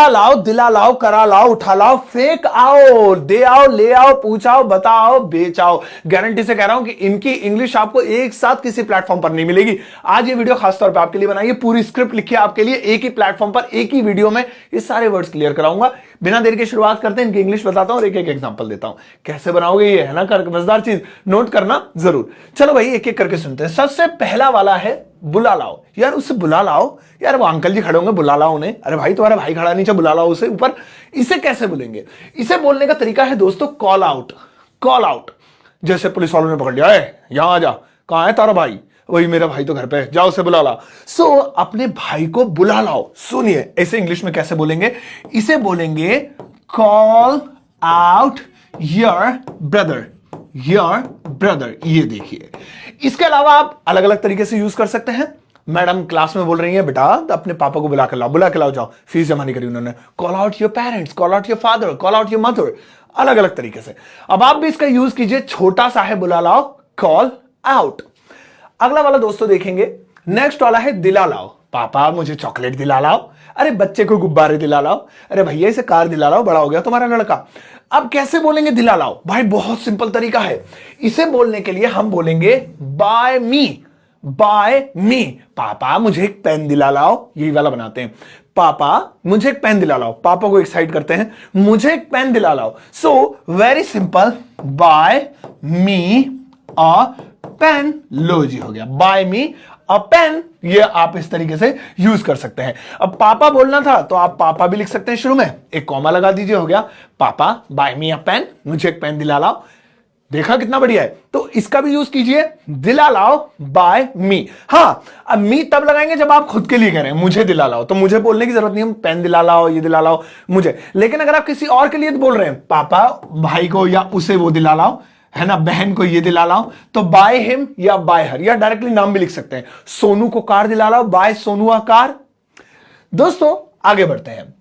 बुला लाओ, दिला लाओ, करा लाओ, उठा लाओ, फेंक आओ, दे आओ, ले आओ, पूछाओ, बताओ, बेचाओ। गारंटी से कह रहा हूं कि इनकी इंग्लिश आपको एक साथ किसी प्लेटफॉर्म पर नहीं मिलेगी। आज ये वीडियो खासतौर पर आपके लिए बनाई है, पूरी स्क्रिप्ट लिखी है आपके लिए, एक ही प्लेटफॉर्म पर एक ही वीडियो में ये सारे वर्ड्स क्लियर कराऊंगा। बिना देर के शुरुआत करते हैं, इनकी इंग्लिश बताता हूं और एक एक एग्जांपल देता हूं। कैसे बनाओगे ये, है ना, मजेदार चीज, नोट करना जरूर। चलो भाई एक एक करके सुनते हैं। सबसे पहला वाला है बुला लाओ। यार उससे बुला लाओ, यार वो अंकल जी खड़े होंगे, बुला लाओ उन्हें। अरे भाई तुम्हारा भाई खड़ा नीचे, बुला लाओ उसे ऊपर। इसे कैसे बोलेंगे? इसे बोलने का तरीका है दोस्तों कॉल आउट। कॉल आउट, जैसे पुलिस वालों ने पकड़ लिया, यहां आ जा, कहां है तारा भाई? वही मेरा भाई तो घर पे है, जाओ उसे बुला लाओ। सो अपने भाई को बुला लाओ। सुनिए ऐसे इंग्लिश में कैसे बोलेंगे, इसे बोलेंगे call out your brother. Your brother, ये देखिए। इसके अलावा आप अलग अलग तरीके से यूज कर सकते हैं। मैडम क्लास में बोल रही है, बेटा अपने पापा को बुला के लाओ, बुला के लाओ, जाओ, फीस जमा नहीं करी उन्होंने। Call out your parents, call out your father, call out your mother. अलग अलग तरीके से अब आप भी इसका यूज कीजिए। छोटा सा है बुला लाओ, कॉल आउट। अगला वाला दोस्तों देखेंगे, नेक्स्ट वाला है दिला लाओ। पापा मुझे चॉकलेट दिला लाओ। अरे बच्चे को गुब्बारे दिला लाओ। अरे भैया इसे कार दिला लाओ, बड़ा हो गया तुम्हारा लड़का। अब कैसे बोलेंगे दिला लाओ? भाई बहुत सिंपल तरीका है। इसे बोलने के लिए हम बोलेंगे बाय मी। बाय मी। पापा मुझे एक पेन दिला लाओ, यही वाला बनाते हैं। पापा मुझे एक पेन दिला लाओ, पापा को एक्साइट करते हैं, मुझे एक पेन दिला लाओ। सो वेरी सिंपल, बाय मी अ पेन। लो जी, हो गया बाय मी अ पेन। ये आप इस तरीके से यूज कर सकते हैं। अब पापा बोलना था तो आप पापा भी लिख सकते हैं, शुरू में एक कॉमा लगा दीजिए, हो गया पापा बाय मी अ पेन, मुझे एक पेन दिला लाओ। देखा कितना बढ़िया है। तो इसका भी यूज कीजिए, दिला लाओ बाय मी। हां, अब मी तब लगाएंगे जब आप खुद के लिए कह रहे हैं मुझे दिला लाओ, तो मुझे बोलने की जरूरत नहीं है, पेन दिला लाओ, ये दिला लाओ मुझे। लेकिन अगर आप किसी और के लिए बोल रहे हैं, पापा भाई को या उसे वो दिला लाओ, है ना, बहन को ये दिला लाओ, तो बाय हिम या बाय हर, या डायरेक्टली नाम भी लिख सकते हैं। सोनू को कार दिला लाओ, बाय सोनू अ कार। दोस्तों आगे बढ़ते हैं।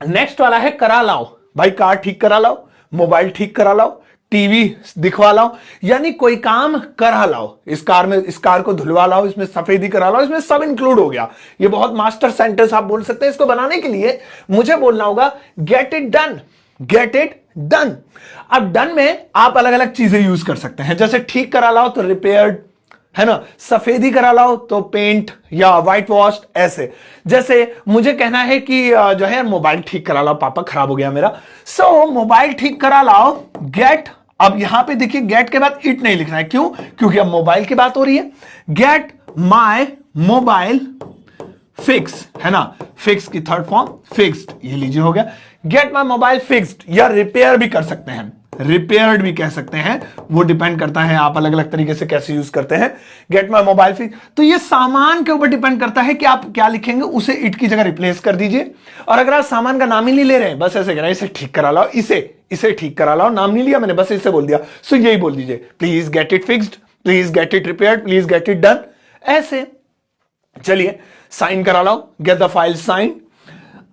नेक्स्ट वाला है करा लाओ। भाई कार ठीक करा लाओ, मोबाइल ठीक करा लाओ, टीवी दिखवा लाओ, यानी कोई काम करा लाओ। इस कार को धुलवा लाओ, इसमें सफेदी करा लाओ, इसमें सब इंक्लूड हो गया। ये बहुत मास्टर सेंटेंस आप बोल सकते हैं। इसको बनाने के लिए मुझे बोलना होगा get it done. Get it done. अब डन में आप अलग अलग चीजें यूज कर सकते हैं, जैसे ठीक करा लाओ तो रिपेयर्ड, है ना, सफेदी करा लाओ तो पेंट या व्हाइट वॉश। ऐसे जैसे मुझे कहना है कि जो है मोबाइल ठीक करा लाओ, पापा खराब हो गया मेरा। सो मोबाइल ठीक करा लाओ, गेट। अब यहां पे देखिए गेट के बाद इट नहीं लिखना है, क्यों? क्योंकि अब मोबाइल की बात हो रही है। गेट माय मोबाइल फिक्स, है ना, फिक्स की थर्ड फॉर्म फिक्स्ड, ये लीजिए हो गया। गेट माय मोबाइल फिक्स्ड, या रिपेयर भी कर सकते हैं, रिपेयर्ड भी कह सकते हैं, वो डिपेंड करता है आप अलग अलग तरीके से कैसे यूज करते हैं। गेट माय मोबाइल फिक्स, तो ये सामान के ऊपर डिपेंड करता है कि आप क्या लिखेंगे, उसे इट की जगह रिप्लेस कर दीजिए। और अगर आप सामान का नाम ही नहीं ले रहे हैं, बस ऐसे कह रहे हैं इसे ठीक करा लाओ, इसे ठीक करा लाओ, नाम नहीं लिया मैंने, बस इसे बोल दिया, सो यही बोल दीजिए, please get it fixed, please get it repaired, please get it done. ऐसे चलिए साइन करा लाओ, गेट द फाइल साइन।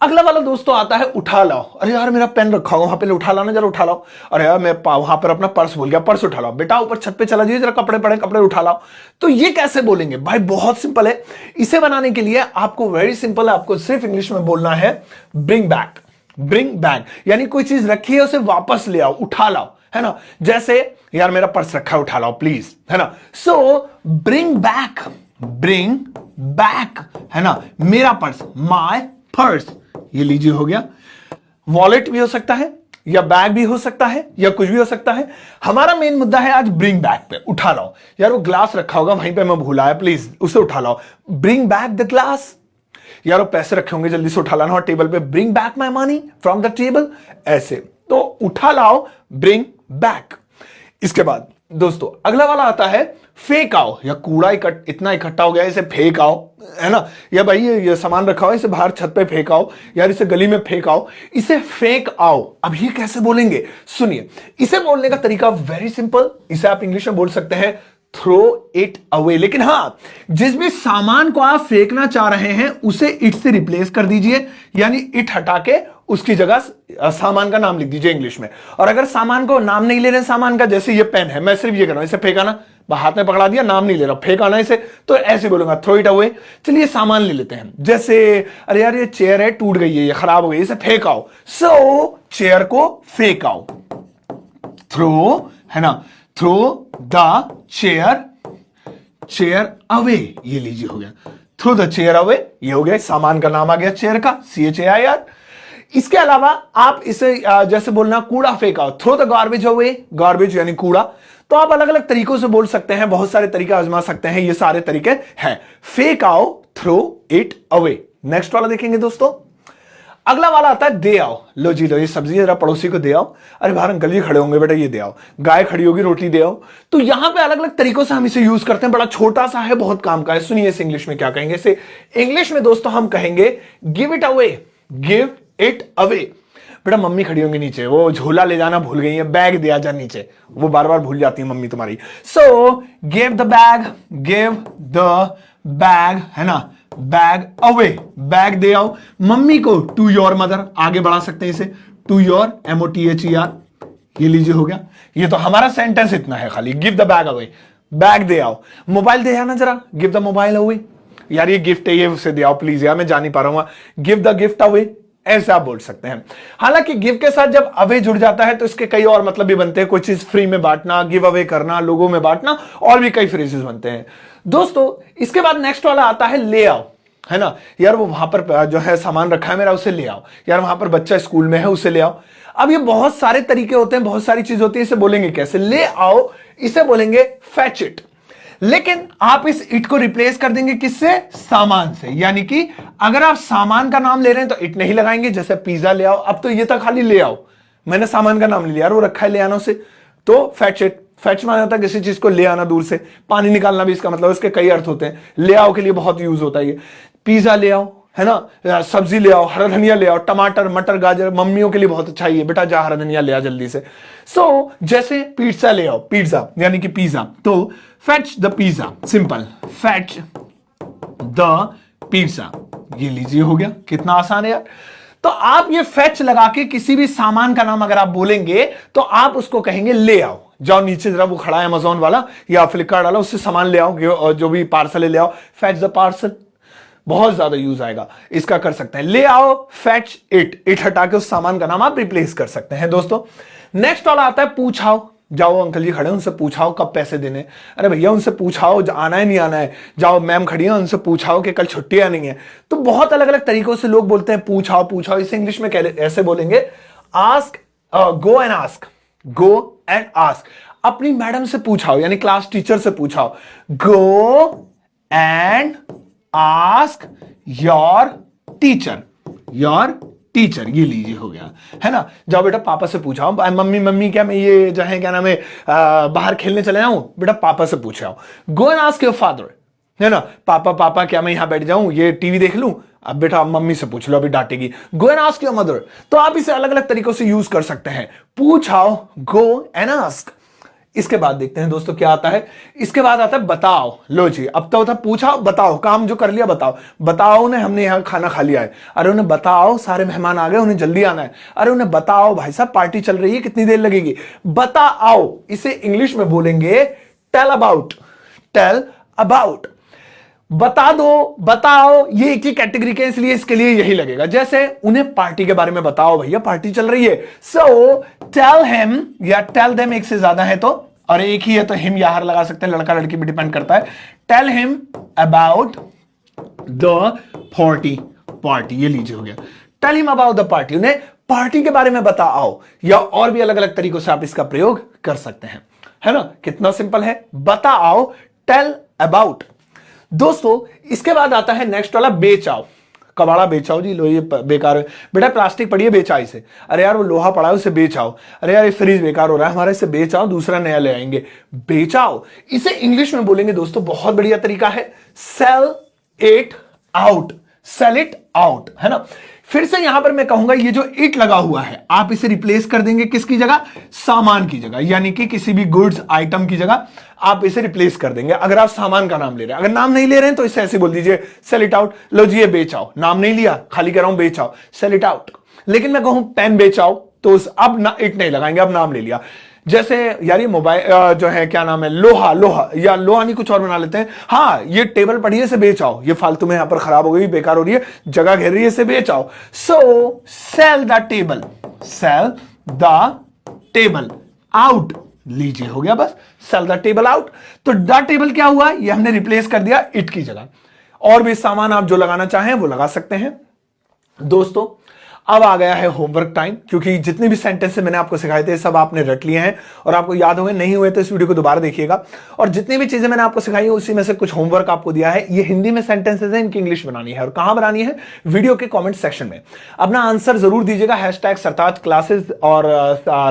अगला वाला दोस्तों आता है उठा लाओ। अरे यार मेरा पेन रखा हुआ वहां पे, उठा लाना जरा, उठा लाओ। अरे यार मैं वहां पर अपना पर्स भूल गया, पर्स उठा लाओ। बेटा ऊपर छत पे चला जाइए, जरा कपड़े पड़े, कपड़े उठा लाओ। तो ये कैसे बोलेंगे? भाई बहुत सिंपल है। इसे बनाने के लिए आपको वेरी सिंपल है, आपको सिर्फ इंग्लिश में बोलना है ब्रिंग बैक। ब्रिंग बैक यानी कोई चीज रखी है उसे वापस ले आओ, उठा लाओ, है ना। जैसे यार मेरा पर्स रखा है, उठा लाओ प्लीज, है ना। सो ब्रिंग बैक, ब्रिंग बैक, है ना, मेरा पर्स, माय पर्स, ये लीजिए हो गया। वॉलेट भी हो सकता है, या बैग भी हो सकता है, या कुछ भी हो सकता है। हमारा मेन मुद्दा है आज ब्रिंग बैक पे, उठा लाओ। यार वो ग्लास रखा होगा वहीं पे, मैं भूला है, प्लीज उसे उठा लाओ, ब्रिंग बैक द ग्लास। यार वो पैसे रखे होंगे, जल्दी से उठा लाना और टेबल पे, bring back my money from the table. ऐसे तो उठा लाओ, ब्रिंग बैक। इसके बाद दोस्तों अगला वाला आता है फेंक आओ, या कूड़ा इतना इकट्ठा हो गया इसे फेंक आओ, है ना, या भाई ये सामान रखा हो इसे बाहर छत पे फेंक आओ, यार इसे गली में फेंक आओ, इसे फेंक आओ। अब ये कैसे बोलेंगे? सुनिए, इसे बोलने का तरीका वेरी सिंपल। इसे आप इंग्लिश में बोल सकते हैं थ्रो इट अवे। लेकिन हां, जिस भी सामान को आप फेंकना चाह रहे हैं उसे इट से रिप्लेस कर दीजिए, यानी इट हटा के उसकी जगह सामान का नाम लिख दीजिए इंग्लिश में। और अगर सामान को नाम नहीं ले रहे सामान का, जैसे ये पेन है, मैं सिर्फ ये कर रहा हूं, इसे फेंकाना, हाथ में पकड़ा दिया, नाम नहीं ले रहा, फेंकाना इसे, तो ऐसे बोलूंगा थ्रो इट अवे। चलिए सामान ले लेते हैं, जैसे अरे यार ये चेयर है, टूट गई है, ये खराब हो गई, इसे फेंकाओ, सो चेयर को फेंकाओ, थ्रो, है ना, थ्रो द चेयर अवे, ये लीजिए हो गया, थ्रो द चेयर अवे, ये हो गया, सामान का नाम आ गया चेयर का, CHAIR। इसके अलावा आप इसे जैसे बोलना कूड़ा फेंकाओ, throw the garbage away, garbage यानी कूड़ा। तो आप अलग अलग तरीकों से बोल सकते हैं, बहुत सारे तरीके आजमा सकते हैं, ये सारे तरीके हैं। फेंकाओ, थ्रो इट अवे। नेक्स्ट वाला देखेंगे दोस्तों, अगला वाला आता है दे आओ। लो जी लो, ये सब्जी जरा पड़ोसी को दे आओ। अरे बाहर अंकल जी खड़े होंगे, बेटा ये दे आओ। गाय खड़ी होगी, रोटी दे आओ। तो यहां पे अलग अलग तरीकों से हम इसे यूज करते हैं, बड़ा छोटा सा है, बहुत काम का है। सुनिए इसे इंग्लिश में क्या कहेंगे। इसे इंग्लिश में दोस्तों हम कहेंगे give it away, give it away. बेटा मम्मी खड़ी होंगी नीचे, वो झोला ले जाना भूल गई है, बैग दिया जा नीचे, वो बार बार भूल जाती है मम्मी तुम्हारी। So give the bag, give the bag, है ना, बैग अवे, बैग दे आओ। मम्मी को टू योर मदर, आगे बढ़ा सकते हैं इसे, टू योर, MOTHER, ये लीजिए हो गया। ये तो हमारा सेंटेंस इतना है खाली, give the bag away, bag दे आओ। मोबाइल दे आना जरा, गिव द मोबाइल अवे। यार ये गिफ्ट है, ये उसे दे आओ प्लीज, यार मैं जा नहीं पा रहा हूं, गिव द गिफ्ट अवे, ऐसे आप बोल सकते हैं। हालांकि गिव के साथ जब अवे जुड़ जाता है तो इसके कई और मतलब भी बनते हैं, कोई चीज फ्री में बांटना, गिव अवे करना, लोगों में बांटना, और भी कई फ्रेजेस बनते हैं दोस्तों। इसके बाद नेक्स्ट वाला आता है ले आओ, है ना, यार वो वहां पर जो है सामान रखा है मेरा, उसे ले आओ। यार वहां पर बच्चा स्कूल में है, उसे ले आओ। अब ये बहुत सारे तरीके होते हैं, बहुत सारी चीज होती है, इसे बोलेंगे कैसे, ले आओ, इसे बोलेंगे फैच इट। लेकिन आप इस इट को रिप्लेस कर देंगे किससे, सामान से। यानी कि अगर आप सामान का नाम ले रहे हैं तो इट नहीं लगाएंगे, जैसे पिज्जा ले आओ, अब तो ये था खाली ले आओ, मैंने सामान का नाम ले लिया, यार वो रखा है ले आना से, तो फैच इट। फैच माना जाता है किसी चीज को ले आना दूर से, पानी निकालना भी इसका मतलब, इसके कई अर्थ होते हैं। ले आओ के लिए बहुत यूज होता है ये, पिज्जा ले आओ, है ना, सब्जी ले आओ, हरा धनिया ले आओ, टमाटर, मटर, गाजर, मम्मियों के लिए बहुत अच्छा है, बेटा जा हरा धनिया ले आ जल्दी से। सो जैसे पिज्जा ले आओ, पिज्जा यानी कि पिज्जा, तो fetch the pizza, simple, fetch the pizza, ये लीजिए हो गया। कितना आसान है यार। तो आप ये फैच लगा के किसी भी सामान का नाम अगर आप बोलेंगे तो आप उसको कहेंगे ले आओ। जाओ नीचे जरा, वो खड़ा है अमेजोन वाला या फ्लिपकार्ट वाला, उससे सामान ले आओ, जो भी पार्सल है ले आओ, फैच द पार्सल। बहुत ज्यादा यूज आएगा, इसका कर सकते हैं, ले आओ, फैच इट, इट हटा के उस सामान का नाम आप रिप्लेस कर सकते हैं दोस्तों। नेक्स्ट वाला आता है पूछाओ। जाओ अंकल जी खड़े हैं, उनसे पूछाओ कब पैसे देने। अरे भैया उनसे पूछाओ आना है नहीं आना है। जाओ मैम खड़ी है, उनसे पूछाओ कि कल छुट्टी नहीं है। तो बहुत अलग अलग तरीकों से लोग बोलते हैं पूछाओ पूछाओ। इसे इंग्लिश में ऐसे बोलेंगे ask, go and ask, go and ask. अपनी मैडम से पूछाओ, यानी क्लास टीचर से पूछाओ, go and ask your teacher, your teacher, ये लीजिए हो गया, है ना। जाओ बेटा पापा से पूछाओ, मम्मी मम्मी क्या मैं ये जो है क्या नाम है बाहर खेलने चले जाऊं, बेटा पापा से पूछाओ। Go and ask your father, है ना, पापा पापा क्या मैं यहां बैठ जाऊं, ये टीवी देख लूं। अब बेटा मम्मी से पूछ लो, अभी डांटेगी। Go and ask your mother. तो आप इसे अलग अलग तरीकों से यूज कर सकते हैं, पूछाओ, गो एंड आस्क। इसके बाद देखते हैं दोस्तों क्या आता है। इसके बाद आता है बताओ। लो जी, अब तो था पूछा बताओ, काम जो कर लिया बताओ। बताओ उन्हें हमने यहाँ खाना खा लिया है। अरे उन्हें बताओ सारे मेहमान आ गए, उन्हें जल्दी आना है। अरे उन्हें बताओ भाई साहब पार्टी चल रही है, कितनी देर लगेगी। बताओ, इसे इंग्लिश में बोलेंगे टेल अबाउट, टेल अबाउट। बता दो, बताओ, ये एक ही कैटेगरी के, इसलिए इसके लिए यही लगेगा। जैसे उन्हें पार्टी के बारे में बताओ, भैया पार्टी चल रही है। सो टेल हिम या टेल देम, एक से ज्यादा है तो, और एक ही है तो हिम या हर लगा सकते हैं, लड़का लड़की भी डिपेंड करता है। Tell him about the party, ये लीजिए हो गया, tell him about the party. उन्हें पार्टी के बारे में बताओ, या और भी अलग अलग तरीकों से आप इसका प्रयोग कर सकते हैं, है ना। कितना सिंपल है, बताओ, टेल अबाउट। दोस्तों इसके बाद आता है नेक्स्ट वाला बेचाओ। कबाड़ा बेचाओ जी, लो ये बेकार है बेटा, प्लास्टिक पड़ी है बेचा इसे। अरे यार वो लोहा पड़ा है उसे बेचाओ। अरे यार ये फ्रिज बेकार हो रहा है हमारा, इसे बेचाओ, दूसरा नया ले आएंगे। बेचाओ, इसे इंग्लिश में बोलेंगे दोस्तों, बहुत बढ़िया तरीका है, sell it out, sell it out, है ना। फिर से यहां पर मैं कहूंगा ये जो इट लगा हुआ है आप इसे रिप्लेस कर देंगे किसकी जगह, सामान की जगह, यानी कि किसी भी गुड्स आइटम की जगह आप इसे रिप्लेस कर देंगे अगर आप सामान का नाम ले रहे हैं। अगर नाम नहीं ले रहे हैं तो इसे ऐसे बोल दीजिए सेल इट आउट। लो जी ये बेचाओ, नाम नहीं लिया, खाली कह रहा हूं बेचाओ, सेल इट आउट। लेकिन मैं कहूं पेन बेचाओ तो अब ना इट नहीं लगाएंगे, अब नाम ले लिया। जैसे यार ये मोबाइल जो है क्या नाम है, लोहा, लोहा या लोहा नहीं कुछ और बना लेते हैं। हाँ ये टेबल पड़ी है इसे बेचाओ, ये फालतू में यहां पर खराब हो गई, बेकार हो रही है, जगह घेर रही है, इसे बेचाओ। So sell the table, sell the table out लीजिए, हो गया बस, सेल द टेबल आउट। तो द टेबल क्या हुआ, ये हमने रिप्लेस कर दिया इट की जगह। और भी सामान आप जो लगाना चाहें वो लगा सकते हैं। दोस्तों अब आ गया है होमवर्क टाइम, क्योंकि जितने भी सेंटेंस मैंने आपको सिखाए थे सब आपने रट लिए हैं और आपको याद हुए, नहीं हुए तो इस वीडियो को दोबारा देखिएगा। और जितनी भी चीजें मैंने आपको सिखाई है उसी में से कुछ होमवर्क आपको दिया है। ये हिंदी में सेंटेंसेस हैं, इनकी इंग्लिश बनानी है। और कहां बनानी है, वीडियो के कॉमेंट सेक्शन में। अपना आंसर जरूर दीजिएगा हैशटैग सरताज क्लासेस और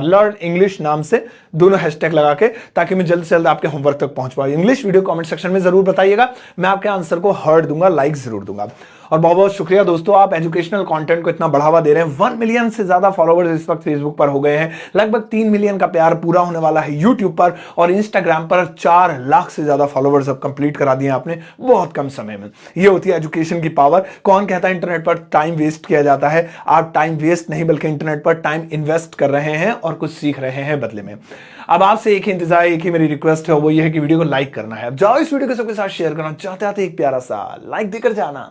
लर्न इंग्लिश नाम से, दोनों हैशटैग लगा के, ताकि मैं जल्द से जल्द आपके होमवर्क तक पहुंच पाऊं। इंग्लिश वीडियो कमेंट सेक्शन में जरूर बताइएगा, मैं आपके आंसर को हार्ट दूंगा, लाइक जरूर दूंगा। और बहुत बहुत शुक्रिया दोस्तों, आप एजुकेशनल कंटेंट को इतना बढ़ावा दे रहे हैं। 1 मिलियन से ज्यादा फॉलोवर्स इस वक्त फेसबुक पर हो गए हैं, लगभग 3 मिलियन का प्यार पूरा होने वाला है यूट्यूब पर, और इंस्टाग्राम पर 4 लाख से ज्यादा फॉलोवर्स अब कंप्लीट करा दिए आपने बहुत कम समय में। ये होती है एजुकेशन की पावर। कौन कहता है इंटरनेट पर टाइम वेस्ट किया जाता है, आप टाइम वेस्ट नहीं बल्कि इंटरनेट पर टाइम इन्वेस्ट कर रहे हैं और कुछ सीख रहे हैं बदले में। अब आपसे एक ही इंतजार, एक ही मेरी रिक्वेस्ट है, वो ये है कि वीडियो को लाइक करना है। अब जाओ इस वीडियो को सबके साथ शेयर करना, चाहते आते एक प्यारा सा लाइक देकर जाना।